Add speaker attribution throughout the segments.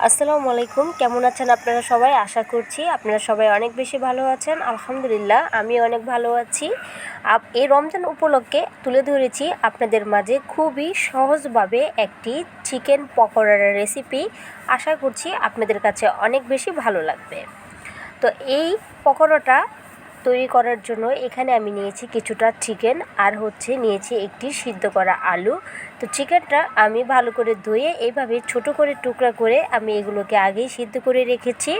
Speaker 1: আসসালামু আলাইকুম। কেমন আছেন আপনারা সবাই? আশা করছি আপনারা সবাই অনেক বেশি ভালো আছেন। আলহামদুলিল্লাহ আমি অনেক ভালো আছি। এই রমজান উপলক্ষে তুলে ধরেছি আপনাদের মাঝে খুবই সহজভাবে একটি চিকেন পকোড়ার রেসিপি। আশা করছি আপনাদের কাছে অনেক বেশি ভালো লাগবে। তো এই পকোড়াটা তৈরি করার জন্য এখানে আমি নিয়েছি কিছুটা চিকেন আর নিয়েছি একটি সিদ্ধ করা আলু। তো চিকেনটা আমি ভালো করে ধুয়ে এইভাবে ছোট করে টুকরা করে আমি এগুলোকে আগেই সিদ্ধ করে রেখেছি।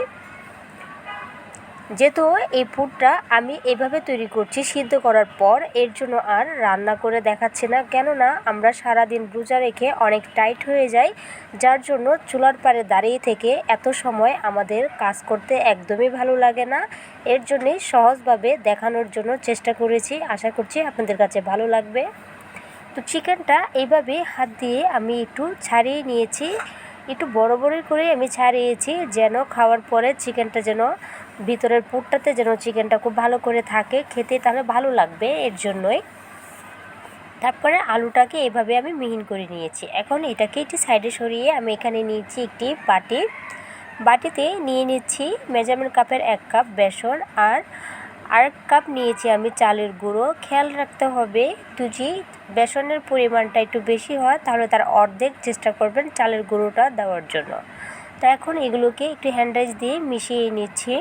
Speaker 1: যেহেতু এই পুরটা আমি এভাবে তৈরি করছি সিদ্ধ করার পর, এর জন্য আর রান্না করে দেখাচ্ছি না, কেননা আমরা সারাদিন রোজা রেখে অনেক টাইট হয়ে যাই, যার জন্য চুলার পাড়ে দাঁড়িয়ে থেকে এত সময় আমাদের কাজ করতে একদমই ভালো লাগে না। এর জন্যই সহজভাবে দেখানোর জন্য চেষ্টা করেছি। আশা করছি আপনাদের কাছে ভালো লাগবে। তো চিকেনটা এইভাবে হাত দিয়ে আমি একটু ছাড়িয়ে নিয়েছি, একটু বড় বড়ই করে আমি ছাড়িয়েছি, যেন খাওয়ার পরে চিকেনটা যেন ভিতরের পুরটাতে যেন চিকেনটা খুব ভালো করে থাকে, খেতে তাহলে ভালো লাগবে, এর জন্যই। তারপরে আলুটাকে এভাবে আমি মিহিন করে নিয়েছি। এখন এটাকে একটি সাইডে সরিয়ে আমি এখানে নিয়েছি একটি বাটিতে নিয়ে নিচ্ছি মেজারমেন্ট কাপের 1 কাপ বেসন আর 1 কাপ নিয়েছি আমি চালের গুঁড়ো। খেয়াল রাখতে হবে যদি বেসনের পরিমাণটা একটু বেশি হয় তাহলে তার অর্ধেক চেষ্টা করবেন চালের গুঁড়োটা দেওয়ার জন্য। তো এখন এগুলোকে একটু হ্যান্ডাইচ দিয়ে মিশিয়ে নিচ্ছি।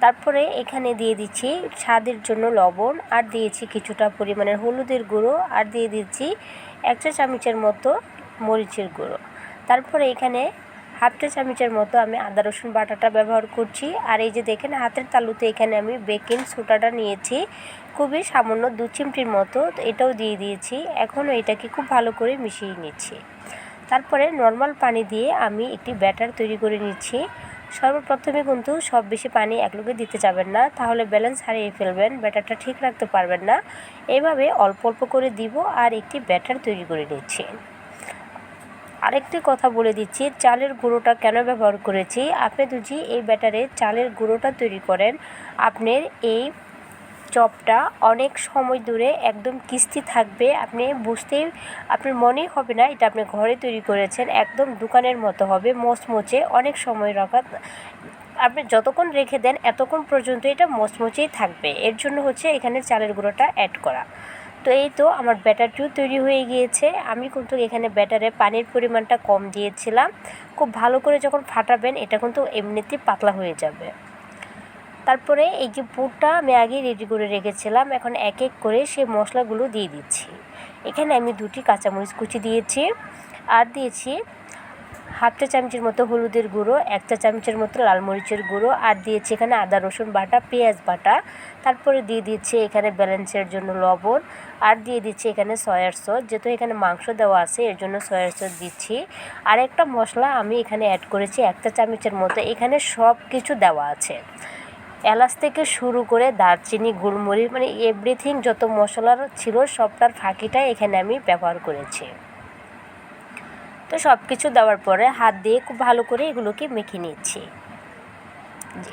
Speaker 1: তারপরে এখানে দিয়ে দিচ্ছি স্বাদের জন্য লবণ, আর দিয়েছি কিছুটা পরিমাণের হলুদের গুঁড়ো, আর দিয়ে দিচ্ছি 1 চা চামচের মতো মরিচের গুঁড়ো। তারপরে এখানে 1/2 চা চামচের মতো আমি আদা রসুন বাটাটা ব্যবহার করছি। আর এই যে দেখেন হাতের তালুতে এখানে আমি বেকিং সোডাটা নিয়েছি খুবই সামান্য 2 চিমটির মতো, তো এটাও দিয়ে দিয়েছি। এখন এটাকে খুব ভালো করে মিশিয়ে নিচ্ছি। তারপরে নর্মাল পানি দিয়ে আমি একটি ব্যাটার তৈরি করে নিচ্ছি। সর্বপ্রথমে কিন্তু সব বেশি পানি একলগে দিতে যাবেন না, তাহলে ব্যালেন্স হারিয়ে ফেলবেন, ব্যাটারটা ঠিক রাখতে পারবেন না। এইভাবে অল্প অল্প করে দিব আর একটি ব্যাটার তৈরি করে নিচ্ছি। আরেকটি কথা বলে দিচ্ছি, চালের গুঁড়োটা কেন ব্যবহার করেছি। আপনি যদি এই ব্যাটারে চালের গুঁড়োটা তৈরি করেন, আপনার এই চপটা অনেক সময় ধরে একদম ক্রিস্পি থাকবে, আপনার মনেই হবে না এটা আপনি ঘরে তৈরি করেছেন, একদম দোকানের মতো হবে মচমচে। অনেক সময় রাখা আপনি যতক্ষণ রেখে দেন এতক্ষণ পর্যন্ত এটা মচমচেই থাকবে, এর জন্য এখানে চালের গুঁড়োটা অ্যাড করা। তো এই তো আমার ব্যাটারটিও তৈরি হয়ে গিয়েছে। আমি কিন্তু এখানে ব্যাটারে পানির পরিমাণটা কম দিয়েছিলাম। খুব ভালো করে যখন ফাটাবেন এটা কিন্তু এমনিতেই পাতলা হয়ে যাবে। তারপরে এই যে পুরটা আমি আগেই রেডি করে রেখেছিলাম, এখন এক এক করে সেই মশলাগুলো দিয়ে দিচ্ছি। এখানে আমি 2টি কাঁচামরিচ কুচি দিয়েছি, আর দিয়েছি 1/2 চা চামচের মতো হলুদের গুঁড়ো, 1 চা চামচের মতো লাল মরিচের গুঁড়ো, আর দিয়েছি এখানে আদা রসুন বাটা, পেঁয়াজ বাটা। তারপরে দিয়ে দিচ্ছি এখানে ব্যালেন্সের জন্য লবণ, আর দিয়ে দিচ্ছি এখানে সয়ার সস, যেহেতু এখানে মাংস দেওয়া আছে এর জন্য সয়ার সস দিচ্ছি। আর একটা মশলা আমি এখানে অ্যাড করেছি 1 চা চামচের মতো, এখানে সব কিছু দেওয়া আছে, এলাচ থেকে শুরু করে দারচিনি, গোলমরিচ, মানে এভরিথিং যত মশলার ছিল সবটার ফাঁকিটাই এখানে আমি ব্যবহার করেছি। তো সব কিছু দেওয়ার পরে হাত দিয়ে খুব ভালো করে এগুলোকে মেখে নিচ্ছি।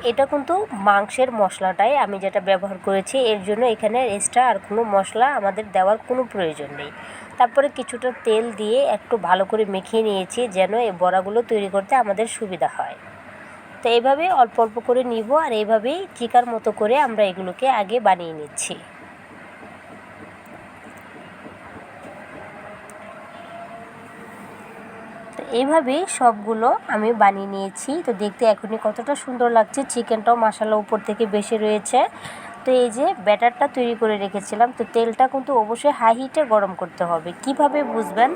Speaker 1: এটা কিন্তু মাংসের মশলাটাই আমি যেটা ব্যবহার করেছি, এর জন্য এখানে এক্সট্রা আর কোনো মশলা আমাদের দেওয়ার কোনো প্রয়োজন নেই। তারপরে কিছুটা তেল দিয়ে একটু ভালো করে মেখে নিয়েছি যেন এই বড়াগুলো তৈরি করতে আমাদের সুবিধা হয়। তো এইভাবে অল্প অল্প করে নিব, আর এইভাবেই চিকার মতো করে আমরা এগুলোকে আগে বানিয়ে নিচ্ছি। তো এইভাবেই সবগুলো আমি বানিয়ে নিয়েছি। তো দেখতে এখনই কতটা সুন্দর লাগছে, চিকেনটাও মাশাআল্লাহ উপর থেকে বেশি রয়েছে। তো এই যে ব্যাটারটা তৈরি করে রেখেছিলাম, তো তেলটা কিন্তু অবশ্যই হাই হিটে গরম করতে হবে। কিভাবে বুঝবেন,